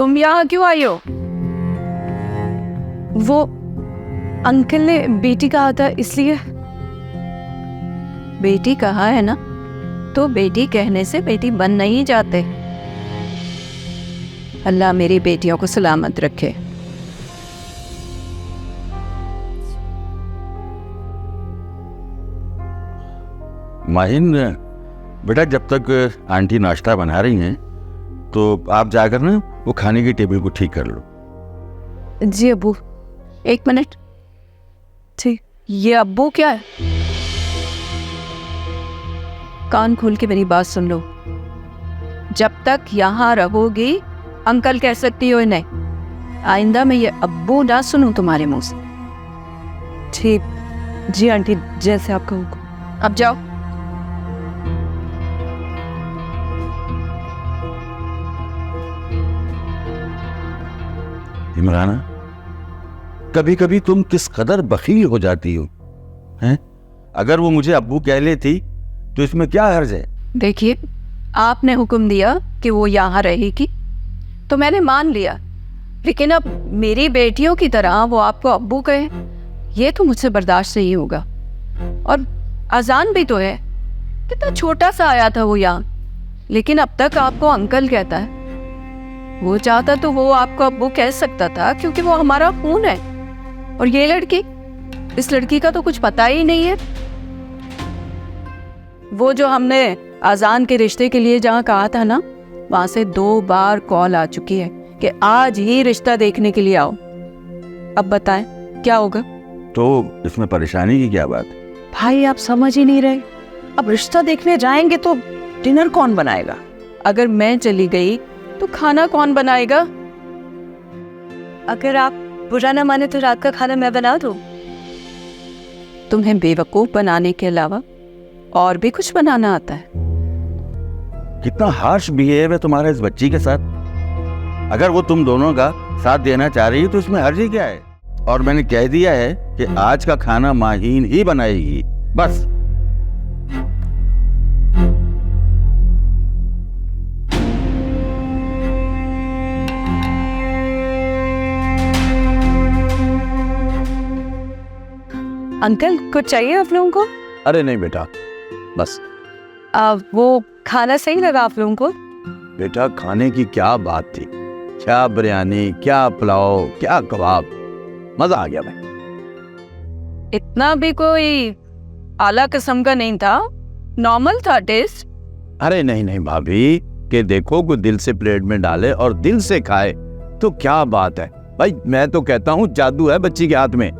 तुम यहाँ क्यों आई हो? वो अंकल ने बेटी कहा था इसलिए। बेटी कहा है ना, तो बेटी कहने से बेटी बन नहीं जाते। अल्लाह मेरी बेटियों को सलामत रखे। माहिन बेटा, जब तक आंटी नाश्ता बना रही हैं तो आप जाकर ना वो खाने की टेबल को ठीक कर लो। जी अब्बू, एक मिनट। ठीक, ये अब्बू क्या है? कान खोल के मेरी बात सुन लो। जब तक यहाँ रहोगी अंकल कह सकती हो इन्हें। आइंदा मैं ये अब्बू ना सुनूं तुम्हारे मुंह से। ठीक जी आंटी, जैसे आपका हुक्म। अब जाओ। इमराना, कभी कभी तुम किस कदर बखील हो जाती हो हैं? अगर वो मुझे अब्बू कह लेती तो इसमें क्या हर्ज है? देखिए, आपने हुक्म दिया कि वो यहाँ रहेगी तो मैंने मान लिया, लेकिन अब मेरी बेटियों की तरह वो आपको अब्बू कहे, ये तो मुझसे बर्दाश्त नहीं होगा। और अजान भी तो है, कितना छोटा सा आया था वो यहाँ, लेकिन अब तक आपको अंकल कहता है। वो चाहता तो वो आपको अब्बू कह सकता था, क्योंकि वो हमारा खून है। और ये लड़की, इस लड़की का तो कुछ पता ही नहीं है। वो जो हमने अजान के रिश्ते के लिए जहाँ कहा था ना, वहां से 2 बार कॉल आ चुकी है कि आज ही रिश्ता देखने के लिए आओ। अब बताएं क्या होगा? तो इसमें परेशानी की क्या बात है? भाई आप समझ ही नहीं रहे। अब रिश्ता देखने जाएंगे तो डिनर कौन बनाएगा? अगर मैं चली गई तो खाना कौन बनाएगा? अगर आप बुरा ना माने तो रात का खाना मैं बना दूं। तुम्हें बेवकूफ बनाने के अलावा और भी कुछ बनाना आता है? कितना हार्श बिहेव है तुम्हारा इस बच्ची के साथ। अगर वो तुम दोनों का साथ देना चाह रही है तो इसमें हर्ज ही क्या है? और मैंने कह दिया है कि आज का खाना माहीन ही बनाएगी, बस। अंकल कुछ चाहिए आप लोगों को? अरे नहीं बेटा, बस। वो खाना सही लगा आप लोगों को? बेटा खाने की क्या बात थी, क्या बिरयानी, क्या पुलाव, क्या कबाब, मजा आ गया भाई। इतना भी कोई आला किस्म का नहीं था, नॉर्मल था टेस्ट। अरे नहीं नहीं भाभी, कि देखो कोई दिल से प्लेट में डाले और दिल से खाए तो क्या बात है भाई। मैं तो कहता हूँ जादू है बच्ची के हाथ में।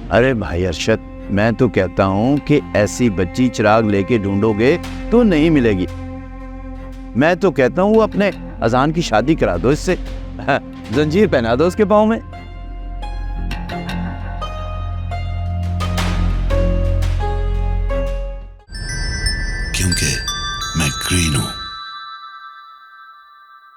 अरे भाई अरशद, मैं तो कहता हूँ कि ऐसी बच्ची चिराग लेके ढूंढोगे तो नहीं मिलेगी। मैं तो कहता हूँ अपने अजान की शादी करा दो इससे, जंजीर पहना दो उसके पाँव में। क्योंकि मैं ग्रीन हूं।